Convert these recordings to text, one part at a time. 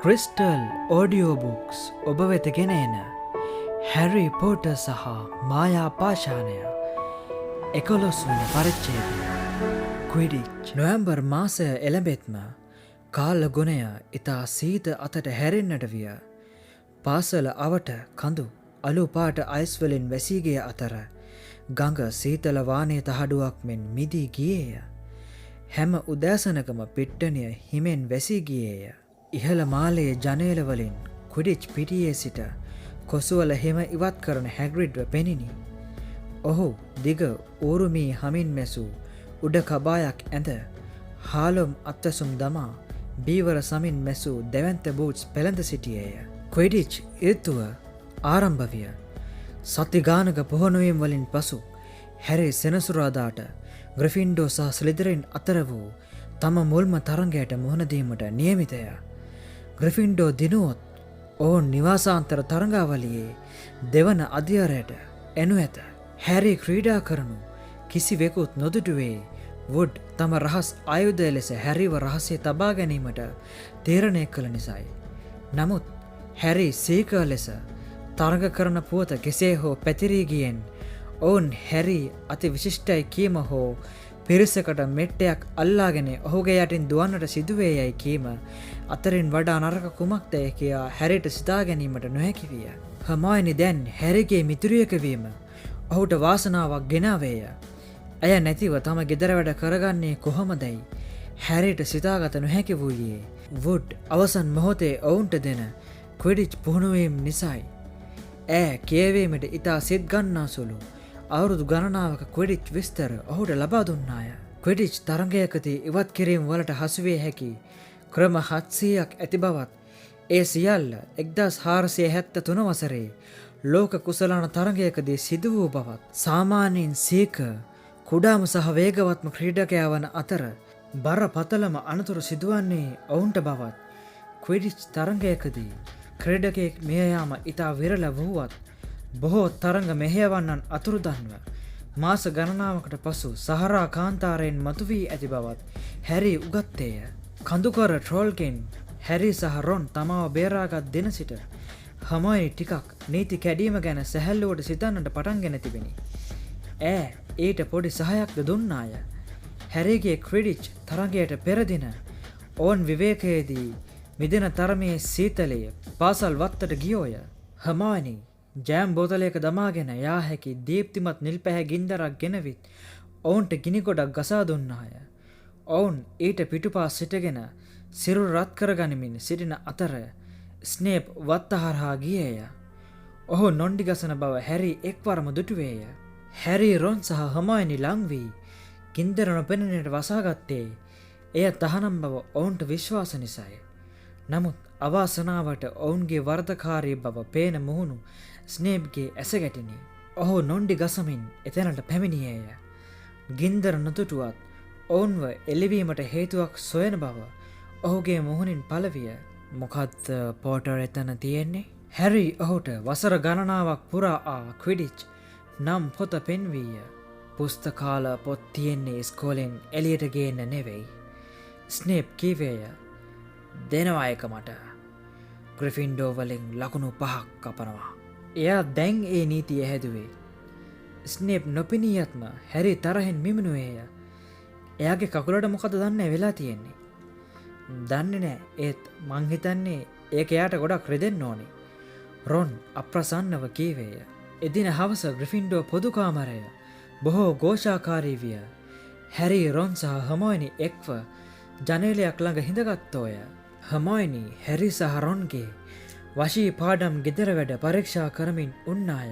Crystal audio books ඔබ වෙත ගෙන එන හැරි පෝටර් සහ මායා පාෂාණය 11 වන පරිච්ඡේදය ක්විඩිච්. නොවැම්බර් මාසය එළඹෙත්ම කාල ගුණය ඉතා සීත අතට හැරෙන්නට විය. පාසල අවට කඳු අලු පාට අයිස් වලින් වැසී ගිය අතර ගඟ සීතල වානයේ තහඩුවක් මෙන් මිදී ගියේය. හැම උදෑසනකම පිට්ටනිය හිමෙන් වැසී ගියේය. ඉහළ මාලයේ ජනේල වලින් ක්විඩිච් පිටියේ සිට කොසුවල හිම ඉවත් කරන හැග්‍රිඩ්ව පෙනිනි. ඔහු දිග ඌරුමී හමින් මැසූ උඩ කබායක් ඇඳ හාලොම් අත්වැසුම් දමා බීවර සමින් මැසූ දෙවන්ත බූට්ස් පෙළඳ සිටියේය. ක්විඩිච් ඍතුව ආරම්භ විය. සති ගානක පුහුණුවීම් වලින් පසු හැරි සෙනසුරාදාට ග්‍රිෆින්ඩෝ සහ ස්ලිදරින් අතර වූ තම මුල්ම තරඟයට මුහුණ දීමට නියමිතය. ග්‍රිෆින්ඩෝ දිනුවොත් ඔවුන් නිවාසාන්තර තරඟාවලියේ දෙවන අධ්‍යයරයට එනු ඇත. හැරි ක්‍රීඩා කරනු කිසිවෙකුත් නොදුටුවේ වුඩ් තම රහස් ආයුධය ලෙස හැරිව රහසේ තබා ගැනීමට තීරණය කළ නිසායි. නමුත් හැරි සීකර් ලෙස තරඟ කරන පුවත කෙසේ හෝ පැතිරී ගියෙන් ඔවුන් හැරි අති විශිෂ්ටයි කීම හෝ පිරිසකට මෙට්ටයක් අල්ලාගෙන ඔහුගේ යටින් දුවන්නට සිදුවේ යයි කීම අතරින් වඩා නරක කුමක්දැයි කියා හැරිට සිතා ගැනීමට නොහැකි විය. හර්මයිනි දැන් හැරිගේ මිතුරියක වීම ඔහුට වාසනාවක් ගෙනාවේය. ඇය නැතිව තම ගෙදර වැඩ කරගන්නේ කොහොමදයි හැරිට සිතාගත නොහැකි වූයේ වුඩ් අවසන් මොහොතේ ඔවුන්ට දෙන ක්විඩිච් පුහුණුවීම් නිසායි. ඇය කියවීමට ඉතා සිත් ගන්නා සුළු අවුරුදු ගණනාවක ක්විඩිච් විස්තර ඔහුට ලබා දුන්නාය. ක්විඩිච් තරඟයකදී ඉවත් කිරීම වලට හසුවිය හැකි ක්‍රම 700ක් ඇති බවත් ඒ සියල්ල 1473 වසරේ ලෝක කුසලාන තරඟයකදී සිදු වූ බවත් සාමාන්‍යයෙන් සීක කුඩාම සහ වේගවත්ම ක්‍රීඩකයා වන අතර බරපතලම අනතුරු සිදුවන්නේ ඔවුන්ට බවත් ක්විඩිච් තරඟයකදී ක්‍රීඩකයෙක් මිය යාම ඉතා විරල වුවත් බොහෝ තරඟ මෙහෙයවන්නන් අතුරුදන්ව මාස ගණනාවකට පසු සහරා කාන්තාරයෙන් මතුවී ඇති බවත් හැරි උගත්තේය. කඳුකර ට්‍රෝල්ගෙන් හැරි සහ රොන් තමාව බේරාගත් දින සිට හර්මයිනි ටිකක් නීති කැඩීම ගැන සැහැල්ලුවට සිතන්නට පටන්ගෙන තිබිණි. ඈ ඊට පොඩි සහයක්ද දුන්නාය. හැරිගේ ක්විඩිච් තරඟයට පෙරදින ඔවුන් විවේකයේදී මිදෙන තරමේ සීතලය පාසල් වත්තට ගියෝය. හර්මයිනි ජෑම් බෝතලයක දමාගෙන යා හැකි දීප්තිමත් නිල් පැහැ ගින්දරක් ගෙනවිත් ඔවුන්ට ගිනි ගොඩක් ගසා දුන්නාය. ඔවුන් ඊට පිටුපාස් සිටගෙන සිරුර රත් කරගනිමින් සිටින අතර ස්නේප් වත්ත හරහා ගියේය. ඔහු නොණ්ඩි ගසන බව හැරි එක්වරම දුටුවේය. හැරි රොන් සහ හර්මයිනි ලං වී ගින්දර නොපෙනෙන්නට වසාගත්තේ එය තහනම් බව ඔවුන්ට විශ්වාස නිසාය. නමුත් අවාසනාවට ඔවුන්ගේ වරදකාරී බව පේන මුහුණු ස්නේප්ගේ ඇස ගැටිනි. ඔහු නොණ්ඩි ගසමින් එතැනට පැමිණියේය. ගින්දර නොතුටුවත් ඔවුන්ව එළිවීමට හේතුවක් සොයන බව ඔහුගේ මුහුණින් පළවිය. මොකද්ද පෝටර් එතන තියෙන්නේ? හැරි ඔහුට වසර ගණනාවක් පුරා ආ ක්විඩිච් නම් පොත පෙන්වීය. පුස්තකාල පොත් තියෙන්නේ ඉස්කෝලෙන් එළියට ගේන්න නෙවෙයි. ස්නේප් කීවේය. දෙනවා එක මට. ග්‍රිෆින්ඩෝ වලින් ලකුණු 5ක් කපනවා. එයා දැන් ඒ නීතිය හැදුවේ. ස්නේප් නොපෙනියත්ම හැරි තරහෙන් මිමුණුවේය. එයාගේ කකුලට මොකද දන්නේ වෙලා තියෙන්නේ? දන්නේ නෑ. ඒත් මං හිතන්නේ ඒක එයාට ගොඩක් රෙදෙන්න ඕනේ. රොන් අප්‍රසන්නව කීවේය. එදින හවස ග්‍රිෆින්ඩෝ පොදු කාමරය බොහෝ ഘോഷාකාරී විය. හැරි රොන් සහ හර්මයිනි එක්ව ජනේලයක් ළඟ හිඳගත්තෝය. හර්මයිනි හැරි සහ රොන්ගේ වශී පාඩම් ගෙදර වැඩ පරීක්ෂා කරමින් උන්නාය.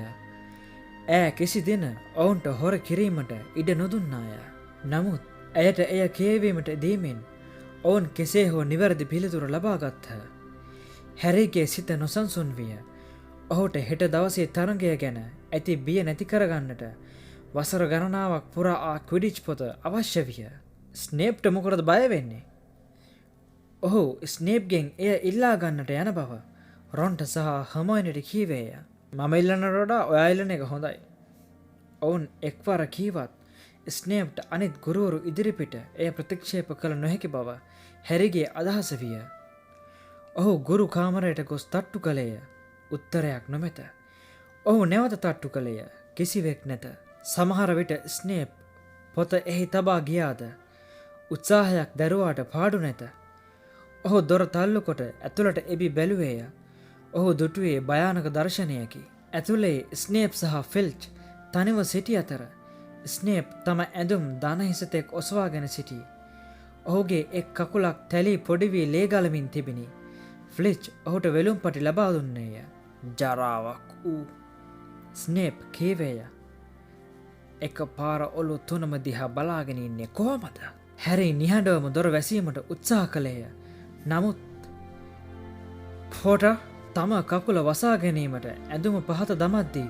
ඈ කිසි දින ඔවුන්ට හොර කිරීමට ඉඩ නොදුන්නාය. නමුත් ඇයට එය කියවීමට දීමෙන් ඔවුන් කෙසේ හෝ නිවැරදි පිළිතුර ලබාගත්හ. හැරිගේ සිත නොසන්සුන් විය. ඔහුට හෙට දවසේ තරඟය ගැන ඇති බිය නැති කරගන්නට වසර ගණනාවක් පුරා ආ ක්විඩිච් පොත අවශ්‍ය විය. ස්නේප්ට මොකටද බය වෙන්නේ? ඔහු ස්නේප්ගෙන් එය ඉල්ලා ගන්නට යන බව රොන්ට සහ හර්මයිනිට කීවේය. මම ඉල්ලනට වඩා ඔයා ඉල්ලන එක හොඳයි. ඔවුන් එක්වර කීවත් ස්නේප්ට අනිත් ගුරුවරු ඉදිරිපිට එය ප්‍රතික්ෂේප කළ නොහැකි බව හැරිගේ අදහස විය. ඔහු ගුරු කාමරයට ගොස් තට්ටු කළේය. උත්තරයක් නොමැත. ඔහු නැවත තට්ටු කළේය. කිසිවෙක් නැත. සමහර විට ස්නේප් පොත එහි තබා ගියාද උත්සාහයක් දැරුවාට පාඩු නැත. ඔහු දොර තල්ලු කොට ඇතුළට එබි බැලුවේය. ඔහු දුටුවේ භයානක දර්ශනයකි. ඇතුළේ ස්නේප් සහ ෆිල්ච් තනිව සිටි අතර ස්නේප් තම ඇඳුම් දනහිසතෙක් ඔසවාගෙන සිටී. ඔහුගේ එක් කකුලක් තැලී පොඩි වී ලේ ගලමින් තිබිණි. ෆ්ලිච් ඔහුට වෙළුම්පටි ලබා දුන්නේය. ජරාවක් වූ ස්නේප් කීවේය. එක පාර ඔලු තුනම දිහා බලාගෙන ඉන්නේ කොහොමද? හැරි නිහඬවම දොර වැසීමට උත්සාහ කළේය. නමුත් පොටර් තම කකුල වසා ගැනීමට ඇඳුම පහත දමද්දී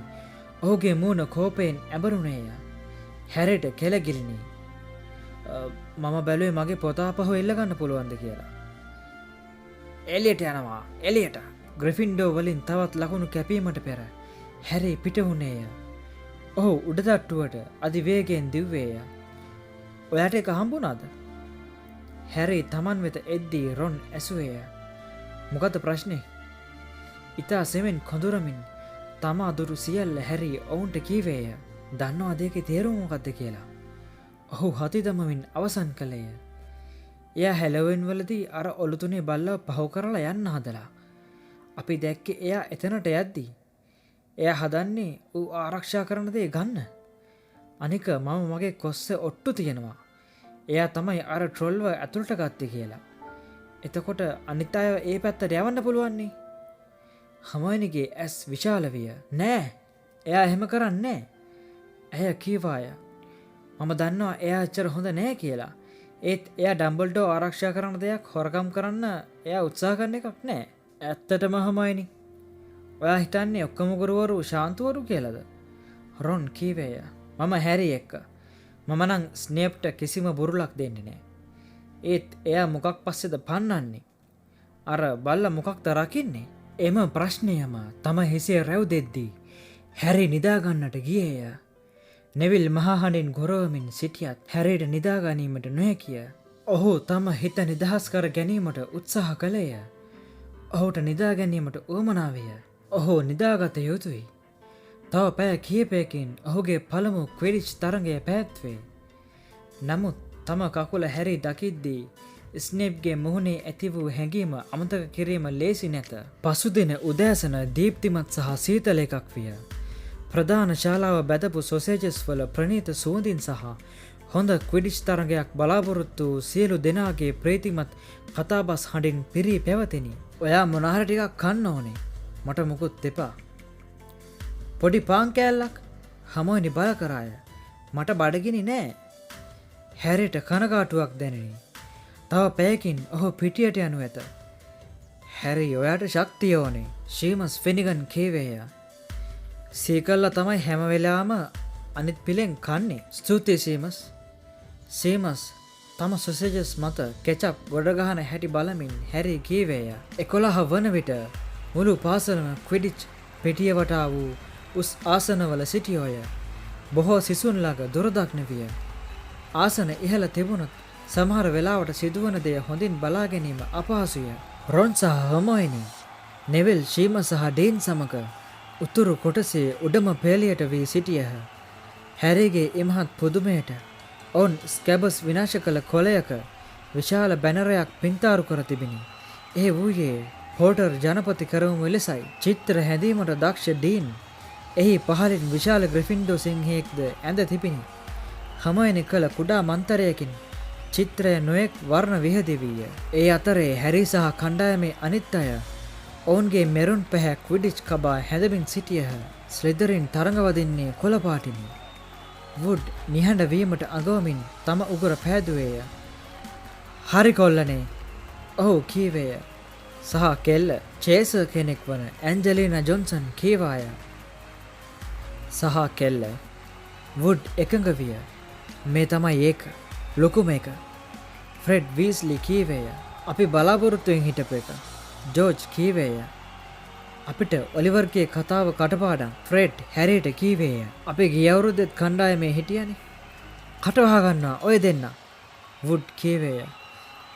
ඔහුගේ මූණ කෝපයෙන් ඇඹරුණේය. හැරිට කෙලගිලිනි. මම බැලුවේ මගේ පොත අපහු එල්ලගන්න පුළුවන්ද කියලා. එලියට යනවා. එලියට. ග්‍රිෆින්ඩෝ වලින් තවත් ලකුණු කැපීමට පෙර හැරි පිට වුණේය. ඔහු උඩතට්ටුවට අධිවේගයෙන් දිව්වේය. ඔයාට එක හම්බුණාද? හැරි තමන් වෙත එද්දී රොන් ඇසුවේය. මොකද ප්‍රශ්නේ? ඉතා සෙමෙන් කොඳුරමින් තමා දුරු සියල්ල හැරි ඔවුන්ට කීවේය. දන්නවද ඒකේ තේරුම මොකද්ද කියලා? ඔහු හති දමමින් අවසන් කළේය. එයා හැලෝවින් වලදී අර ඔලුතුනේ බල්ලව පහු කරලා යන්න හදලා. අපි දැක්කේ එයා එතනට යද්දී. එයා හදන්නේ ඌ ආරක්ෂා කරන දේ ගන්න. අනික මම මගේ කොස්සේ ඔට්ටු තියෙනවා. එයා තමයි අර ට්‍රොල්ව ඇතුළට ගත්තේ කියලා. එතකොට අනිත් අය ඒ පැත්තට යවන්න පුළුවන් නේ. හර්මයිනිගේ ඇස් විශාල විය. නෑ. එයා එහෙම කරන්නේ නෑ. ඇය කීවාය. මම දන්නවා එයා අච්චර හොඳ නෑ කියලා. ඒත් එයා ඩම්බල්ඩෝ ආරක්ෂා කරන දෙයක් හොරකම් කරන්න එයා උත්සාහ කරන එකක් නෑ. ඇත්තටම හර්මයිනි. ඔයා හිතන්නේ ඔක්කොම ගුරුවරු ශාන්තවරු කියලාද? රොන් කීවේය. මම හැරි එක්ක. මම නම් ස්නේප්ට කිසිම බුරුලක් දෙන්නේ නෑ. ඒත් එයා මොකක් පස්සේද පන්නන්නේ? අර බල්ලා මොකක්ද රකින්නේ? එම ප්‍රශ්නයම තම හිසේ රැව් දෙද්දී හැරි නිදා ගන්නට ගියේය. නෙවිල් මහහඬින් ගොරවමින් සිටියත් හැරිට නිදා ගැනීමට නොහැකිය. ඔහු තම හිත නිදහස් කර ගැනීමට උත්සාහ කළේය. ඔහුට නිදා ගැනීමට උවමනා විය. ඔහු නිදාගත යුතුයි. තව පැය කිහිපයකින් ඔහුගේ පළමු ක්විඩිච් තරඟය පැවැත්වේ. නමුත් තම කකුල හැරි දකිද්දී ස්නේප්ගේ මුහුණේ ඇති වූ හැඟීම අමතක කිරීම ලේසි නැත. පසුදින උදෑසන දීප්තිමත් සහ සීතල එකක් විය. ප්‍රධාන ශාලාව බැදපු සොසේජස් වල ප්‍රණීත සුවඳින් සහ හොඳ ක්විඩිච් තරඟයක් බලාපොරොත්තු වූ සියලු දෙනාගේ ප්‍රීතිමත් කතාබස් හඬින් පිරී පැවතිනි. ඔයා මොනහරි ටිකක් කන්න ඕනේ. මට මුකුත් එපා. පොඩි පාන් කෑල්ලක්? හර්මයිනි බල කරාය. මට බඩගිනි නෑ. හැරිට කනගාටුවක් දැනිනි. තව පැයකින් ඔහු පිටියට යනු ඇත. හැරි ඔයාට ශක්තිය ඕනේ. ශීමස් ෆිනිගන් කීවේය. සීකල්ලා තමයි හැම වෙලාවම අනිත් පිලෙන් කන්නේ. ස්තුතියි සීමස්. සීමස් තම සොසේජස් මත කෙචප් ගොඩගහන හැටි බලමින් හැරි කීවේය. 11 වන විට මුළු පාසලම ක්විඩිච් පිටිය වටා වූ උස් ආසනවල සිටියෝය. බොහෝ සිසුන් ළඟ දුරදක්න විය. ආසන ඉහළ තිබුණත් සමහර වෙලාවට සිදුවන දේ හොඳින් බලා ගැනීම අපහසුය. රොන් සහ හර්මයිනි, නෙවිල්, ශීමස් සහ ඩීන් සමග උතුරු කොටසේ උඩම පෙළියට වී සිටියහ. හැරිගේ ඉමහත් පුදුමයට ඔවුන් ස්කැබස් විනාශ කළ කොළයක විශාල බැනරයක් පින්තාරු කර තිබිණි. ඒ වූයේ පෝටර් ජනපති කරවමු ලෙසයි. චිත්‍ර හැඳීමට දක්ෂ ඩීන් එහි පහළින් විශාල ග්‍රිෆින්ඩෝ සිංහයෙක්ද ඇඳ තිබිණි. හර්මයිනි කළ කුඩා මන්තරයකින් චිත්‍රය නොයෙක් වර්ණ විහිදෙවිය. ඒ අතරේ හැරි සහ කණ්ඩායමේ අනිත් අය ඔවුන්ගේ මෙරුන් පැහැ ක්විඩිච් කබා හැදමින් සිටියහ. ස්ලිදරින් තරඟවදින්නේ කොළ පාටිනි. වුඩ් නිහඬ වීමට අඟවමින් තම උගුර පෑදුවේය. හරි කොල්ලනේ, ඔහු කීවේය. සහ කෙල්ල චේසර් කෙනෙක් වන ඇන්ජලිනා ජොන්සන් කීවාය. සහ කෙල්ල වුඩ් එකඟ විය. මේ තමයි ඒක. ලොකුම එක. ෆ්‍රෙඩ් වීස්ලි කීවේය. අපි බලාපොරොත්තුවෙන් හිටපු එක. ජෝර්ජ් කීවේය. අපිට ඔලිවර්ගේ කතාව කටපාඩම්. ෆ්‍රෙඩ් හැරිට කීවේය. අපි ගිය අවුරුද්දෙත් කණ්ඩායමේ හිටියනේ. කටවහ ගන්නවා ඔය දෙන්න. වුඩ් කීවේය.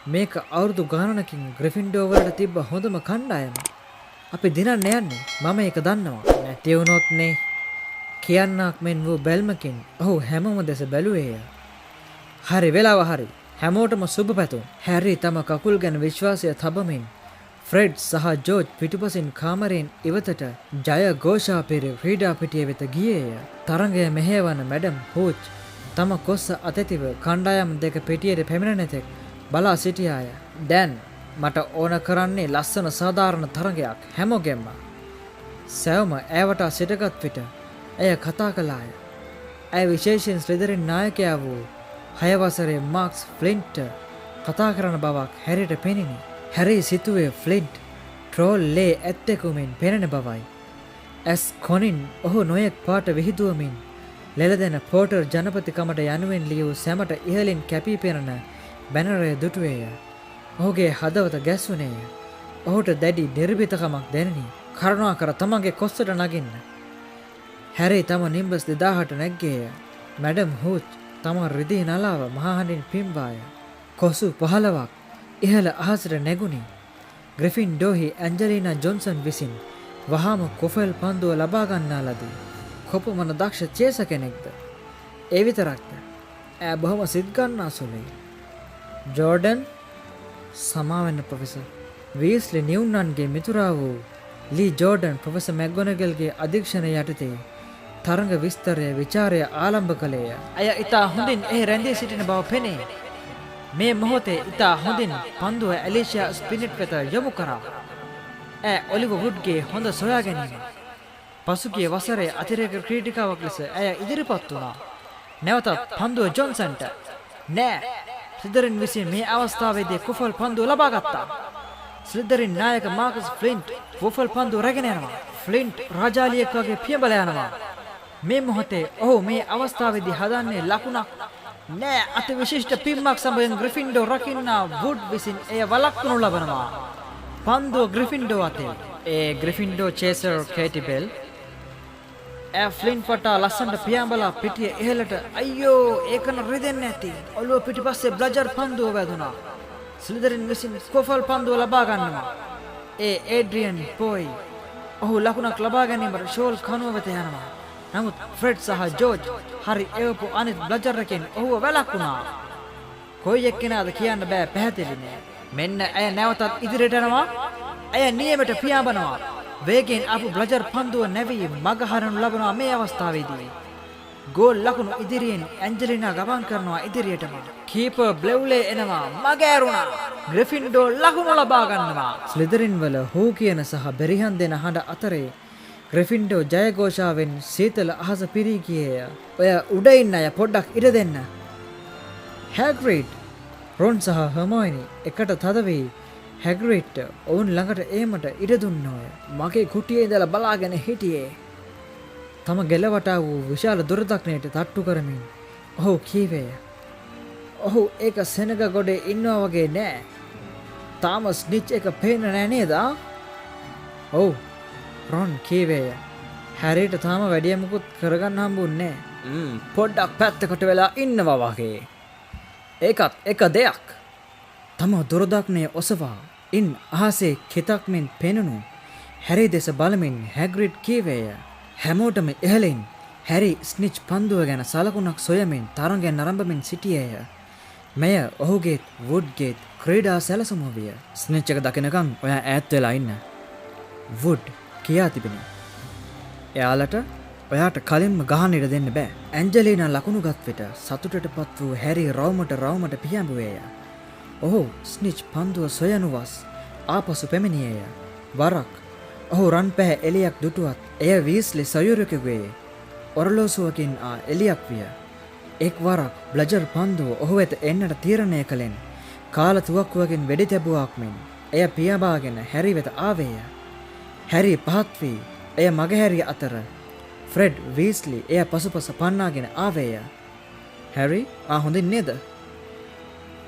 මේක අවුරුදු ගානකින් ග්‍රිෆින්ඩෝ වලට තිබ්බ හොඳම කණ්ඩායම. අපි දිනන්න යන්නේ. මම ඒක දන්නවා. නැති වුණොත් නේ කියන්නක් මෙන් වූ බැල්මකින් ඔහු හැමෝම දෙස බැලුවේය. හරි වෙලාව හරි. හැමෝටම සුබ පැතුම්. හැරි තම කකුල් ගැන විශ්වාසය තබමින් ෆ්‍රෙඩ් සහ ජෝර්ජ් පිටුපසින් කාමරයෙන් ඉවතට ජය ഘോഷා පෙර ක්‍රීඩා පිටිය වෙත ගියේය. තරඟය මෙහෙයවන මැඩම් හූච් තම කොස්ස අතැතිව කණ්ඩායම් දෙක පිටියට පැමිණෙන තෙක් බලා සිටියාය. දැන් මට ඕන කරන්නේ ලස්සන සාධාරණ තරඟයක් හැමෝගෙම. සැවම ඇවට සිටගත් විට ඇය කතා කළාය. ඇය විශේෂයෙන් ස්ලිදරින් නායකයා වූ 6 වසරේ මාක්ස් ෆ්ලින්ට් කතා කරන බවක් හැරිට පෙනිනි. හැරි සිතුවේ ෆ්ලින්ට් ට්‍රෝල් ලේ ඇත්තෙකුමින් පෙනෙන බවයි. ඇස් කොනින් ඔහු නොයෙක් පාට විහිදුවමින් ලෙලදෙන පෝටර් ජනපතිකමට යනුවෙන් ලියූ සැමට ඉහලින් කැපී පෙනෙන බැනරය දුටුවේය. ඔහුගේ හදවත ගැස්වුනේය. ඔහුට දැඩි නිර්භීතකමක් දැනිනි. කරුණාකර තමන්ගේ කොස්සට නගින්න. හැරි තම නිම්බස් 2000ට නැග්ගේය. මැඩම් හූච් තම රිදී නලාව මහහඬින් පිම්වාය. කොසු 15ක් ඉහළ අහසට නැගුණි. ග්‍රිෆින්ඩෝහි ඇන්ජලිනා ජොන්සන් විසින් වහාම කොෆෙල් පන්දුව ලබා ගන්නා ලදී. කොපමණ දක්ෂ චේස කෙනෙක්ද. ඒ විතරක්ද ඈ බොහොම සිත් ගන්නා සුළුයි. ජෝර්ඩන් සමාවෙන්න ප්‍රොෆෙසර්. වීස්ලි නිවුන්නන්ගේ මිතුරා වූ ලී ජෝර්ඩන් ප්‍රොෆෙසර් මැග්ගොනගල්ගේ අධීක්ෂණය යටතේ තරඟ විස්තරය විචාරය ආරම්භ කළේය. ඇය ඉතා හොඳින් එහි රැඳී සිටින බව පෙනේ. මේ මොහොතේ ඉතා හොඳින් පන්දුව ඇලිෂියා ස්පිනිට් වෙත යොමු කරා. ඇය ඔලිව වුඩ්ගේ හොඳ සොයා ගැනීම. පසුගිය වසරේ අතිරේක ක්‍රීඩිකාවක් ලෙස ඇය ඉදිරිපත් වුණා. නැවතත් පන්දුව ජොන්සන්ට. නෑ. ස්ලිදරින් විසින් මේ අවස්ථාවේදී කුෆල් පන්දුව ලබා ගත්තා. ස්ලිදරින් නායක මාකස් ෆ්ලින්ට් කුෆල් පන්දුව රැගෙන යනවා. ෆ්ලින්ට් රාජාලියෙක් වගේ පියඹල යනවා. මේ මොහොතේ ඔහු මේ අවස්ථාවේදී හදන්නේ ලකුණක් නෑ. අති විශිෂ්ට පිම්මක් සමගින් ග්‍රිෆින්ඩෝ රකින්නා වුඩ් විසින් එය වළක්වනු ලබනවා. පන්දුව ග්‍රිෆින්ඩෝ අතේ. ඒ ග්‍රිෆින්ඩෝ චේසර් කේටි බෙල් ෆ්ලින්ට් වටා ලස්සනට පියාඹලා පිටිය ඉහළට අයියෝ ඒකන රිදෙන්නේ නැති. ඔළුව පිටිපස්සේ බ්ලජර් පන්දුව වැදුනා. ස්ලිදරින් විසින් කොෆල් පන්දුව ලබා ගන්නවා. ඒ ඒඩ්‍රියන් පොයි ඔහු ලකුණක් ලබා ගැනීමට ෂෝල් කනුව වෙත යනවා. නමුත් ෆ්‍රෙඩ් සහ ජෝර්ජ් හරි එවපු අනිත් බ්ලජර්රකින් ඔහුව වැළක්වුණා. කොයි එක්කෙනාද කියන්න බෑ පැහැදිලි නෑ. මෙන්න ඇය නැවතත් ඉදිරියට යනවා. ඇය නියමයට පියාඹනවා. වේගෙන් ආපු බ්ලජර් පන්දුව නැවී මග හරනු ලබනවා මේ අවස්ථාවේදී. ගෝල් ලකුණු ඉදිරියෙන් ඇන්ජලිනා ගමන් කරනවා ඉදිරියටම. කීපර් බ්ලෙව්ලේ එනවා. මග ඇරුණා. ග්‍රිෆින්ඩෝ ලකුණු ලබා ගන්නවා. ස්ලිදරින් වල හූ කියන සහ බෙරිහන් දෙන හඬ අතරේ ග්‍රිෆින්ඩෝ ජයഘോഷාවෙන් සීතල අහස පිරී ගියේය. ඔය උඩ ඉන්න අය පොඩ්ඩක් ඉඩ දෙන්න. හැග්‍රිඩ් රොන් සහ හර්මෝයිනි එකට තද වී හැග්‍රිඩ්ට ඔවුන් ළඟට ඒමට ඉඩ දුන්නෝය. මගේ කුටියේ ඉඳලා බලාගෙන හිටියේ. තම ගෙලවටා වූ විශාල දුරදක්නයට තට්ටු කරමින් ඔහු කීවේය. ඔහු ඒක සෙනග ගොඩේ ඉන්නවා වගේ නෑ. තාම ස්නිච් එක පේන්න නෑ නේද? ඔව් රොන් කීවේය. හැරිට තාම වැඩිය මුකුත් කරගන්න හම්බුන්නේ නෑ. පොඩ්ඩක් පැත්තකට වෙලා ඉන්නවා වගේ. ඒකත් එක දෙයක්. තම දුරදක්නේ ඔසවා ඉන් අහසේ කෙතක් මෙන් පෙනුණු හැරි දෙස බලමින් හැග්‍රිඩ් කීවේය. හැමෝටම ඉහළින් හැරි ස්නිච් පන්දුව ගැන සලකුණක් සොයමින් තරඟයන් නරඹමින් සිටියේය. මෙය ඔහුගේ වුඩ්ගේ ක්‍රීඩා සැලසුම විය. ස්නිච් එක දකිනකම් ඔයා ඈත් වෙලා ඉන්න. වුඩ් කියා තිබෙන. එයාලට ඔයාට කලින්ම ගහන්න ඉඩ දෙන්න බෑ. ඇන්ජලිනා ලකුණු ගත් විට සතුටටපත් වූ හැරි රවුමට පියඹුවේය. ඔහු ස්නිච් පන්දුව සොයනුවස් ආපසු පැමිණියේය. වරක් ඔහු රන් පැහැ එලියක් දුටුවත් එය වීස්ලි සයුරකගේ ඔරලෝසුවකින් ආ එලියක් විය. එක් වරක් බ්ලජර් පන්දුව ඔහු වෙත එන්නට තීරණය කළෙන් කාල තුවක්කුවකින් වෙඩි තැබුවාක් මෙන් එය පියාඹාගෙන හැරි වෙත ආවේය. හැරි පහත් වී එය මගහැරිය අතර ෆ්‍රෙඩ් වීස්ලි එය පසුපස පන්නාගෙන ආවේය. හැරි හොඳින් නේද?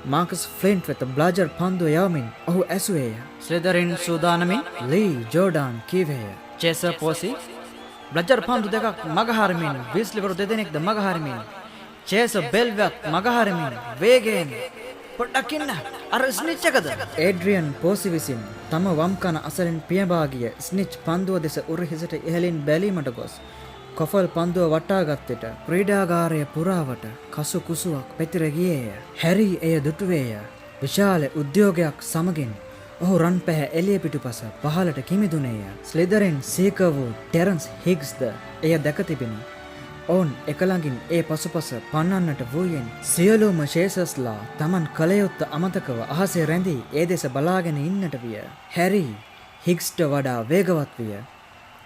මාකස් ෆ්ලින්ට් වෙත බ්ලජර් පන්දුව යවමින් ඔහු ඇසුවේය. ස්ලිදරින් සූදානමින් ලී ජෝර්ඩන් කීවේය. චේසර් පෝසි බ්ලජර් පන්දු දෙකක් මගහරමින් වීස්ලිවරු දෙදෙනෙක්ද මගහරමින් චේසර් බෙල්වත් මගහරමින් වේගයෙන් පොඩ්ඩක් ඉන්න. අර ස්නිච් එකද? ඒඩ්‍රියන් පෝසි විසින් තම වම් කන අසලින් පියඹාගිය ස්නිච් පන්දුව දෙස උරහිසට ඉහළින් බැලීමට ගොස් කොෆල් පන්දුව වටාගත් විට ක්‍රීඩාගාරය පුරාවට කසු කුසුවක් පැතිර ගියේය. හැරි එය දුටුවේය. විශාල උද්‍යෝගයක් සමගින් ඔහු රන් පැහැ එළිය පිටුපස පහළට කිමිදුනේය. ස්ලිදරින් සීක වූ ටෙරන්ස් හිග්ස්ද එය දැක තිබිණි. ඔවුන් එකළඟින් ඒ පසුපස පන්නන්නට වූයෙන් සියලුම ශේෂස්ලා තමන් කළ යුත්ත අමතකව අහසේ රැඳී ඒ දෙස බලාගෙන ඉන්නට විය. හැරි හිග්ස්ට වඩා වේගවත් විය.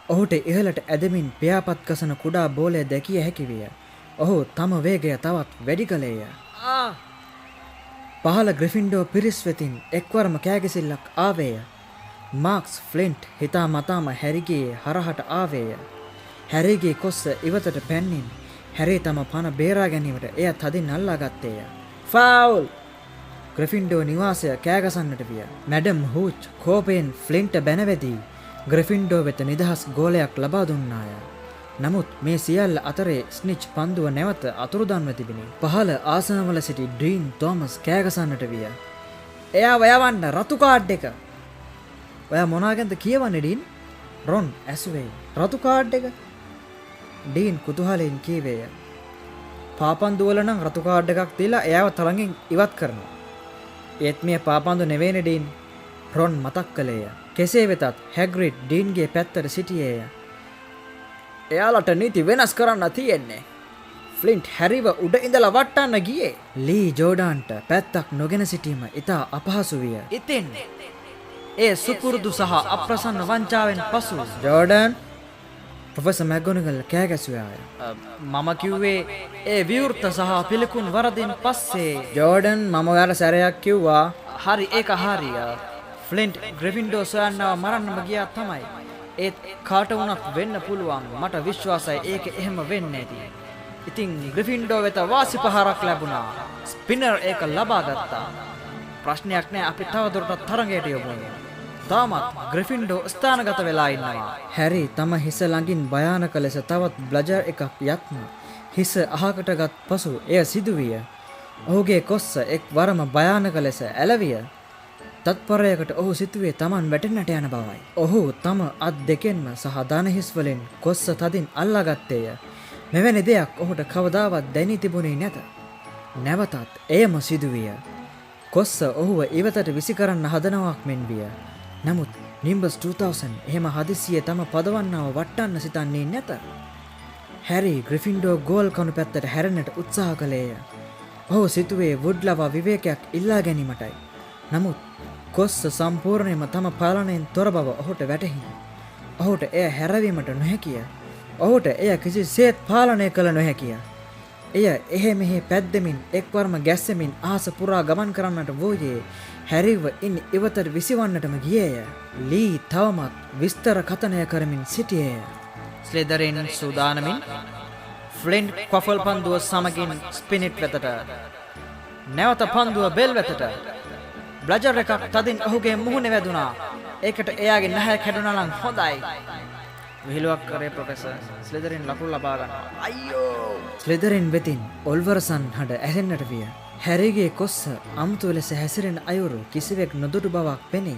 ඔහුට ඉහළට ඇදමින් පියාපත් කසන කුඩා බෝලය දැකිය හැකි විය. ඔහු තම වේගය තවත් වැඩි කළේය. පහළ ග්‍රිෆින්ඩෝ පිරිස් වෙතින් එක්වරම කෑගසිල්ලක් ආවේය. මාක්ස් ෆ්ලින්ට් හිතා මතාම හැරිගේ හරහට ආවේය. හැරිගේ කොස්ස ඉවතට පැන්නින් හැරි තම පන බේරා ගැනීමට එය තදින් අල්ලා ගත්තේය. ෆවුල්! ග්‍රිෆින්ඩෝ නිවාසය කෑගසන්නට විය. මැඩම් හූච් කෝපයෙන් ෆ්ලින්ට බැනවැදී ග්‍රිෆින්ඩෝ වෙත නිදහස් ගෝලයක් ලබා දුන්නාය. නමුත් මේ සියල්ල අතරේ ස්නිච් පන්දුව නැවත අතුරුදන්ව තිබිණි. පහළ ආසනවල සිටි ඩීන් තෝමස් කෑගසන්නට විය. එයා වයවන්න රතු කාඩ් එක. ඔයා මොනාගෙන්ද කියවන්නේ ඩීන්? රොන් ඇසුවේ. රතු කාඩ් එක? ඩීන් කුතුහලයෙන් කීවේය. පාපන්දු වල නම් රතු කාඩ් එකක් දීලා එයාව තරඟෙන් ඉවත් කරනවා. ඒත් මේ පාපන්දු නෙවෙයිනේ ඩීන්. රොන් මතක් කළේය. කෙසේ වෙතත් හැග්‍රිඩ් ඩීන්ගේ පැත්තට සිටියේය. එයාලට නීති වෙනස් කරන්න තියෙන්නේ. ෆ්ලින්ට් හැරිව උඩ ඉඳලා වට්ටන්න ගියේ. ලී ජෝඩාන්ට පැත්තක් නොගෙන සිටීම ඉතා අපහසු විය. ඉතින් ඒ සුපුරුදු සහ අප්‍රසන්න වංචාවෙන් පසු ජෝඩන් ප්‍රොෆෙසර් මැග්ගොනගල් කෑගැසුවාය. මම කිව්වේ ඒ විවෘත සහ පිළිකුල් වරදින් පස්සේ. ජෝඩන් මම ඔයාලට සැරයක් කිව්වා. හරි ඒක හරිය. ෆ්ලින්ට් ග්‍රිෆින්ඩෝ සොයන්නව මරන්නම ගියා තමයි. ඒත් කාට වුණත් වෙන්න පුළුවන්. මට විශ්වාසයි ඒක එහෙම වෙන්නේ නැති. ඉතින් ග්‍රිෆින්ඩෝ වෙත වාසි පහරක් ලැබුණා. ස්පිනර් ඒක ලබා ගත්තා. ප්‍රශ්නයක් නෑ අපි තවදුරටත් තරඟයට යොමුමු. තාමත් ග්‍රිෆින්ඩෝ ස්ථානගත වෙලා ඉන්නවා. හැරි තම හිස ළඟින් භයානක ලෙස තවත් බ්ලජර් එකක් යත්ම හිස අහකටගත් පසු එය සිදුවිය. ඔහුගේ කොස්ස එක් වරම භයානක ලෙස ඇලවිය. තත්පරයකට ඔහු සිතුවේ තමන් වැටෙන්නට යන බවයි. ඔහු තම අත් දෙකෙන්ම සහ දනහිස් වලින් කොස්ස තදින් අල්ලාගත්තේය. මෙවැනි දෙයක් ඔහුට කවදාවත් දැනී තිබුණේ නැත. නැවතත් එයම සිදුවිය. කොස්ස ඔහුව ඉවතට විසි කරන්න හදනවක් මෙන් විය. නමුත් නිම්බස් 2000 එහෙම හදිසියේ තම පදවන්නව වට්ටන්න සිතන්නේ නැත. හැරි ග්‍රිෆින්ඩෝ ගෝල් කණු පැත්තට හැරෙන්නට උත්සාහ කළේය. ඔහු සිතුවේ වුඩ්ලවා විවේකයක් ඉල්ලා ගැනීමටයි. නමුත් කොස්ස සම්පූර්ණයෙන්ම තම පාලනයෙන් තොර බව ඔහුට වැටහිණි. ඔහුට එය හැරවීමට නොහැකිය. ඔහුට එය කිසිසේත් පාලනය කළ නොහැකිය. එය එහෙ මෙහෙ පැද්දෙමින් එක්වරම ගැස්සෙමින් අහස පුරා ගමන් කරන්නට වූයේ හැරිව ඉන් ඉවතට විසිවන්නටම ගියේය. ලී තවමත් විස්තර කතනය කරමින් සිටියේය. ස්ලිදරින් සූදානමින් ෆ්ලින්ට් කොෆල් පන්දුව සමගින් ස්පිනිට් වෙතට නැවත පන්දුව බෙල් වෙතට බ්ලජර් එකක් තදින් ඔහුගේ මුහුණේ වැදුනා. ඒකට එයාගේ නැහැ කැඩුනා නම් හොඳයි. විහිළුවක් කරේ ප්‍රොෆෙසර්. ස්ලිදරින් ලකුණු ලබා ගන්නවා. අයියෝ! ස්ලිදරින් වෙතින් ඔල්වර්සන් හඬ ඇහෙන්නට විය. හැරිගේ කොස්ස අමුතු ලෙස හැසිරෙන අයුරු කිසිවෙක් නොදුටු බවක් පෙනේ.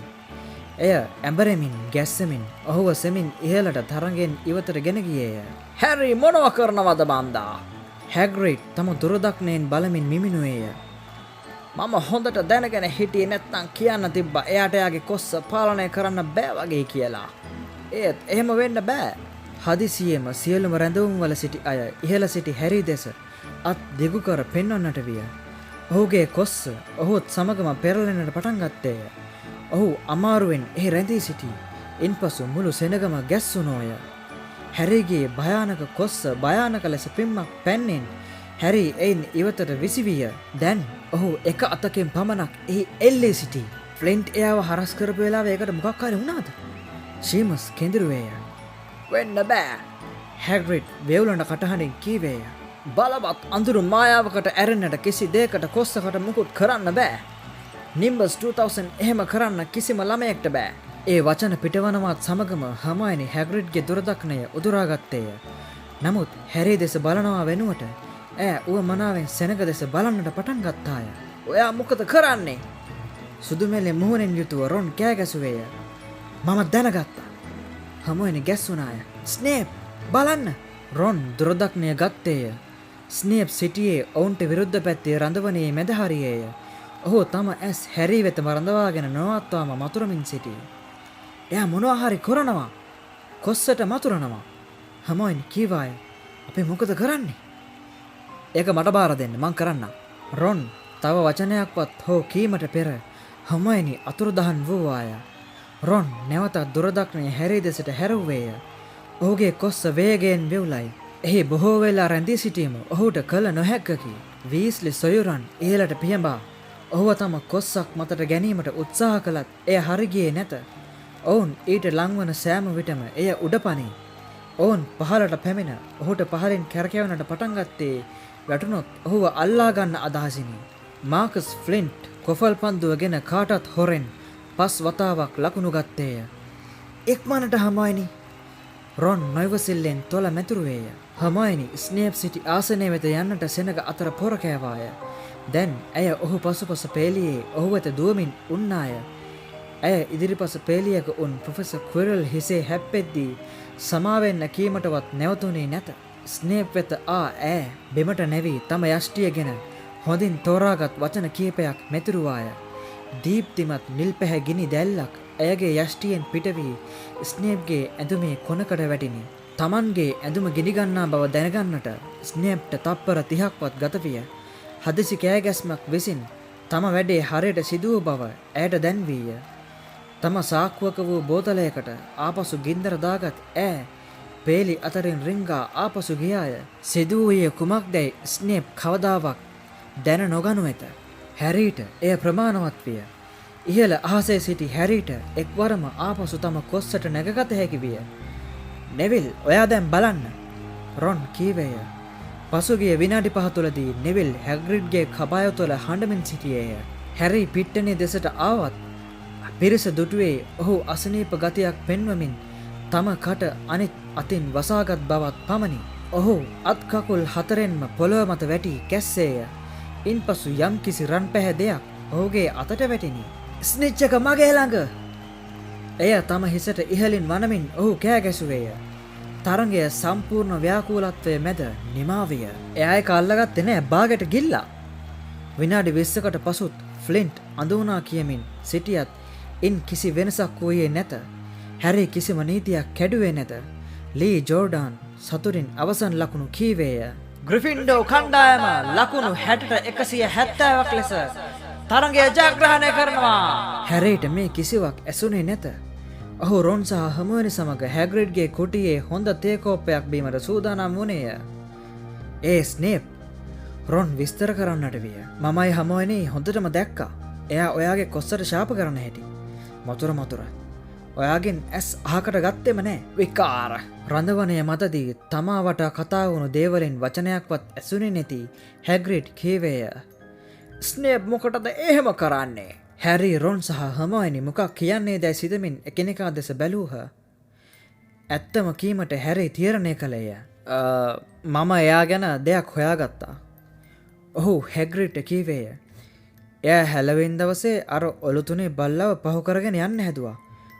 එය ඇඹරෙමින් ගැස්සෙමින් ඔහුව සෙමින් ඉහළට තරඟෙන් ඉවතට ගෙන ගියේය. හැරි මොනව කරනවද බන්දා? හැග්‍රිඩ් තම දුරදක්නයෙන් බලමින් මිමිනුවේය. මම හොඳට දැනගෙන හිටියේ නැත්නම් කියන්න තිබ්බා එයාට එයාගේ කොස්ස පාලනය කරන්න බෑ වගේ කියලා. ඒත් එහෙම වෙන්න බෑ. හදිසියෙම සියලුම රැඳවුම් වල සිටි අය ඉහළ සිටි හැරි දෙස අත් දිගු කර පෙන්වන්නට විය. ඔහුගේ කොස්ස ඔහුත් සමගම පෙරලෙන්නට පටන් ගත්තේය. ඔහු අමාරුවෙන් එහි රැඳී සිටී. ඉන්පසු මුළු සෙනගම ගැස්සුනෝය. හැරිගේ භයානක කොස්ස භයානක ලෙස පිම්මක් පැන්නෙන් හැරි එයින් ඉවතට විසිවිය. දැන් ඔහු එක අතකින් පමණක් එහි එල්ලේ සිටී. ෆ්ලින්ට් එයාව හරස් කරපු වෙලාවේ ඒකට මොකක් හරි වුණාද? ශීමස් කෙඳිරුවේය. වෙන්න බෑ. හැග්‍රිඩ් වේවුලන කටහඬින් කීවේය. බලවත් අඳුරු මායාවකට ඇරෙන්නට කිසි දෙයකට කොස්සකට මුකුත් කරන්න බෑ. නිම්බස් 2000 එහෙම කරන්න කිසිම ළමයෙක්ට බෑ. ඒ වචන පිටවනවත් සමගම හර්මයිනි හැග්‍රිඩ්ගේ දුරදක්නය උදුරාගත්තේය. නමුත් හැරි දෙස බලනවා වෙනුවට ඈ උව මනාවෙන් සෙනග දෙස බලන්නට පටන් ගත්තාය. ඔයා මොකද කරන්නේ? සුදුමෙලේ මුහුණෙන් යුතුව රොන් කෑ ගැසුවේය. මම දැනගත්තා. හමුවෙනි ගැස්සුනාය. ස්නේප් බලන්න! රොන් දුරදක්නය ගත්තේය. ස්නේප් සිටියේ ඔවුන්ට විරුද්ධ පැත්තේ රඳවනේ මැද හරියේය. ඔහු තම ඇස් හැරී වෙතම රඳවාගෙන නොවත්වාම මතුරමින් සිටියේ. එයා මොනවා හරි කරනවා. කොස්සට මතුරනවා. හමුවෙනි කීවාය. අපි මොකද කරන්නේ? ඒක මට බාර දෙන්න, මං කරන්නම්. රොන් තව වචනයක්වත් හෝ කීමට පෙර හමුවෙනි අතුරුදහන් වූවාය. රොන් නැවතත් දුරදක්නය හැරී දෙසට හැරුවේය. ඔහුගේ කොස්ස වේගයෙන් වෙව්ලයි. එහි බොහෝ වෙලා රැඳී සිටීම ඔහුට කළ නොහැක්කකි. වීස්ලි සොයුරන් ඉහළට පියඹා ඔහුව තම කොස්සක් මතට ගැනීමට උත්සාහ කළත් එය හරිගියේ නැත. ඔවුන් ඊට ලංවන සෑම විටම එය උඩපනී. ඔවුන් පහළට පැමිණ ඔහුට පහලින් කැරකෙවනට පටන් ගත්තේ වැටුනොත් ඔහුව අල්ලා ගන්න අදහසිනි. මාකස් ෆ්ලින්ට් කොෆල් පන්දුව ගෙන කාටත් හොරෙන් 5 වතාවක් ලකුණු ගත්තේය. ඉක්මනට හර්මයිනි! රොන් නොයිවසිල්ලෙන් තොල මැතුරුවේය. හර්මයිනි ස්නේප් සිටි ආසනය වෙත යන්නට සෙනග අතර පොර කෑවාය. දැන් ඇය ඔහු පසුපස පේලියේ ඔහු වෙත දුවමින් උන්නාය. ඇය ඉදිරිපස පේලියක උන් ප්‍රොෆෙසර් ක්විරල් හිසේ හැප්පෙද්දී සමාවෙන්න කීමටවත් නැවතුනේ නැත. ස්නේප් වෙත ඈ බෙමට නැවී තම යෂ්ටියගෙන හොඳින් තෝරාගත් වචන කීපයක් මෙතුරුවාය. දීප්තිමත් නිල් පැහැ ගිනි දැල්ලක් ඇයගේ යෂ්ටියෙන් පිටවී ස්නේප්ගේ ඇඳුමේ කොනකට වැටිනි. තමන්ගේ ඇඳුම ගිනිගන්නා බව දැනගන්නට ස්නේප්ට තප්පර 30ක්වත් ගත විය. හදිසි කෑගැස්මක් විසින් තම වැඩේ හරියට සිදුව බව ඇයට දැන්වීය. තම සාක්කුවක වූ බෝතලයකට ආපසු ගින්දර දාගත් පේලි අතරින් රිංගා ආපසු ගියාය. සිදුවූයේ කුමක්දැයි ස්නේප් කවදාවක් දැන නොගනු ඇත. හැරීට එය ප්‍රමාණවත් විය. ඉහළ අහසේ සිටි හැරීට එක්වරම ආපසු තම කොස්සට නැගගත හැකි විය. නෙවිල් ඔයා දැන් බලන්න, රොන් කීවේය. පසුගිය විනාඩි 5 තුළදී නෙවිල් හැග්‍රිඩ්ගේ කබාය තුළ හඬමින් සිටියේය. හැරී පිට්ටනිය දෙසට ආවත් පිරිස දුටුවේ ඔහු අසනීප ගතියක් පෙන්වමින් තම කට අනිත් අතින් වසාගත් බවත් පමණි. ඔහු අත් කකුල් 4න්ම පොළොව මත වැටි කැස්සේය. ඉන්පසු යම් කිසි රන් පැහැ දෙයක් ඔහුගේ අතට වැටිනි. ස්නිච් එක මගේ ළඟ! එය තම හිසට ඉහළින් වනමින් ඔහු කෑ ගැසුවේය. තරඟය සම්පූර්ණ ව්‍යාකූලත්වය මැද නිමාවිය. එයා ඒක අල්ලගත්තේ නෑ බාගෙට ගිල්ලා. විනාඩි 20කට පසුත් ෆ්ලින්ට් අඳුනා කියමින් සිටියත් ඉන් කිසි වෙනසක් වූයේ නැත. හැරි කිසිම නීතියක් කැඩුවේ නැත. ලී ජෝර්ඩාන් සතුරින් අවසන් ලකුණු කීවේය. ග්‍රිෆින්ඩෝ කණ්ඩායම ලකුණු 60ට 170ක් ලෙස තරඟය ජයග්‍රහණය කරනවා. හැරීට මේ කිසිවක් ඇසුනේ නැත. ඔහු රොන් සහ හර්මයිනි සමග හැග්‍රිඩ්ගේ කුටියේ හොඳ තේ කෝප්පයක් බීමට සූදානම් වුණේය. ස්නේප්, රොන් විස්තර කරන්නට විය. මමයි හර්මයිනි හොඳටම දැක්කා. එයා ඔයාගේ කොස්සට ශාප කරන හැටි. මතුර ඔයාගෙන් ඇස් අහකට ගත්තෙම නෑ. විකාර! රඳවනය මතදී තමා වටා කතා වුණු දේවලින් වචනයක්වත් ඇසුනේ නැති හැග්‍රිඩ් කීවේය. ස්නේප් මොකටද එහෙම කරන්නේ? හැරි, රොන් සහ හර්මයිනි මොකක් කියන්නේ දැයි සිතමින් එකිනෙකා දෙස බැලූහ. ඇත්තම කීමට හැරි තීරණය කළේය. මම එයා ගැන දෙයක් හොයාගත්තා. ඔහු හැග්‍රිඩ්ට කීවේය. එයා හැලවෙන් දවසේ අර ඔලුතුනේ බල්ලව පහු කරගෙන යන්න හැදුවා.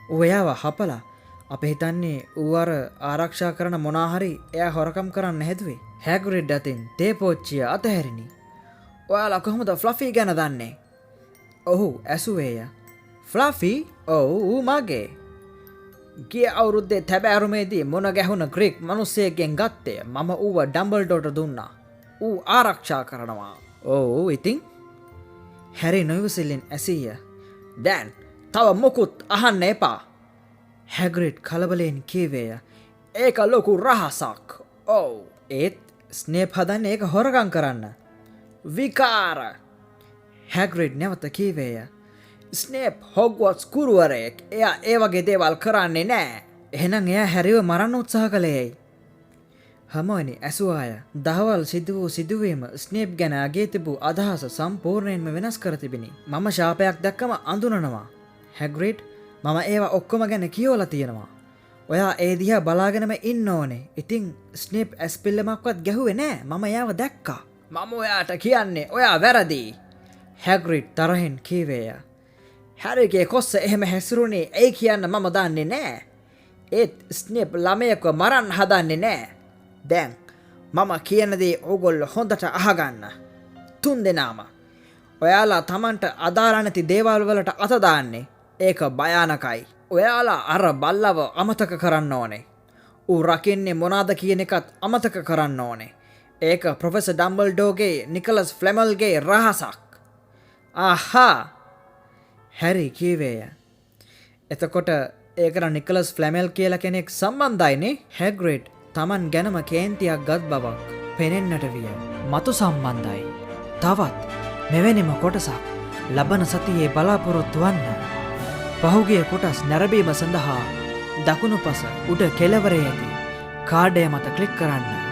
ඌ එයාව හපලා. අපි හිතන්නේ ඌ අර ආරක්ෂා කරන මොනා හරි එයා හොරකම් කරන්න හැදුවේ. හැග්‍රිඩ් අතින් තේ පෝච්චිය අතහැරිනි. ඔයාලා කොහොමද ෆ්ලෆි ගැන දන්නේ? ඔහු ඇසුවේය. ෆ්ලෆි? ඔව්, ඌ මගේ. ගිය අවුරුද්දේ තැබෑරුමේදී මොන ගැහුණ ග්‍රීක් මිනිස්සෙක්ගෙන් ගත්තේ. මම ඌව ඩම්බල්ඩෝට දුන්නා. ඌ ආරක්ෂා කරනවා. ඔව්, ඉතින් හැරි නොයිවසිල්ලෙන් ඇසීය. දැන් තව මොකුත් අහන්න එපා. හැග්‍රිඩ් කලබලයෙන් කීවේය. ඒක ලොකු රහසක්. ඔව්, ඒත් ස්නේප් හදන්නේ ඒක හොරගම් කරන්න. විකාර! හැග්‍රිඩ් නැවත කීවේය. ස්නේප් හොග්වර්ට්ස් ගුරුවරයෙක්. එයා ඒ වගේ දේවල් කරන්නේ නෑ. එහෙනම් එයා හැරිව මරන්න උත්සාහ කළේයි. හර්මයිනි ඇසුවාය. දහවල් සිදු වූ සිදුවීම ස්නේප් ගැන අගේ තිබූ අදහස සම්පූර්ණයෙන්ම වෙනස් කර තිබිනි. මම ශාපයක් දැක්කම අඳුනනවා. හැග්‍රිඩ්, මම ඒවා ඔක්කොම ගැන කියවලා තියෙනවා. ඔයා ඒ දිහා බලාගෙනම ඉන්න ඕනේ. ඉතින් ස්නේප් ඇස්පිල්ලමක්වත් ගැහුවේ නෑ. මම එයාව දැක්කා. මම ඔයාට කියන්නේ ඔයා වැරදි. හැග්‍රිඩ් තරහින් කීවේය. හැරිගේ කොස්ස එහෙම හැසිරුණේ ඇයි කියන්න මම දන්නේ නෑ. ඒත් ස්නේප් ළමයෙක්ව මරන්න හදන්නේ නෑ. දැන් මම කියන දේ ඕගොල්ලෝ හොඳට අහගන්න. 3 දෙනාම ඔයාලා Tamanට අදාළ නැති දේවල් වලට අත දාන්නේ. ඒක භයානකයි. ඔයාලා අර බල්ලව අමතක කරන්න ඕනේ. ඌ රකින්නේ මොනවාද කියන එකත් අමතක කරන්න ඕනේ. ඒක ප්‍රොෆෙසර් ඩම්බල්ඩෝගේ නිකලස් ෆ්ලෙමල්ගේ රහසක්. ආහා හැරි කීවේය. එතකොට ඒකට නිකලස් ෆ්ලැමෙල් කියලා කෙනෙක් සම්බන්ධයිනේ. හැග්‍රිඩ් Taman ගැනම කේන්තියක් ගත් බවක් පෙනෙන්නට විය. මතු සම්බන්ධයි. තවත් මෙවැනිම කොටසක් ලබන සතියේ බලාපොරොත්තු වන්න. පහුගිය කොටස් නැරඹීම සඳහා දකුණු පස උඩ කෙළවරේ ඇති කාඩය මත ක්ලික් කරන්න.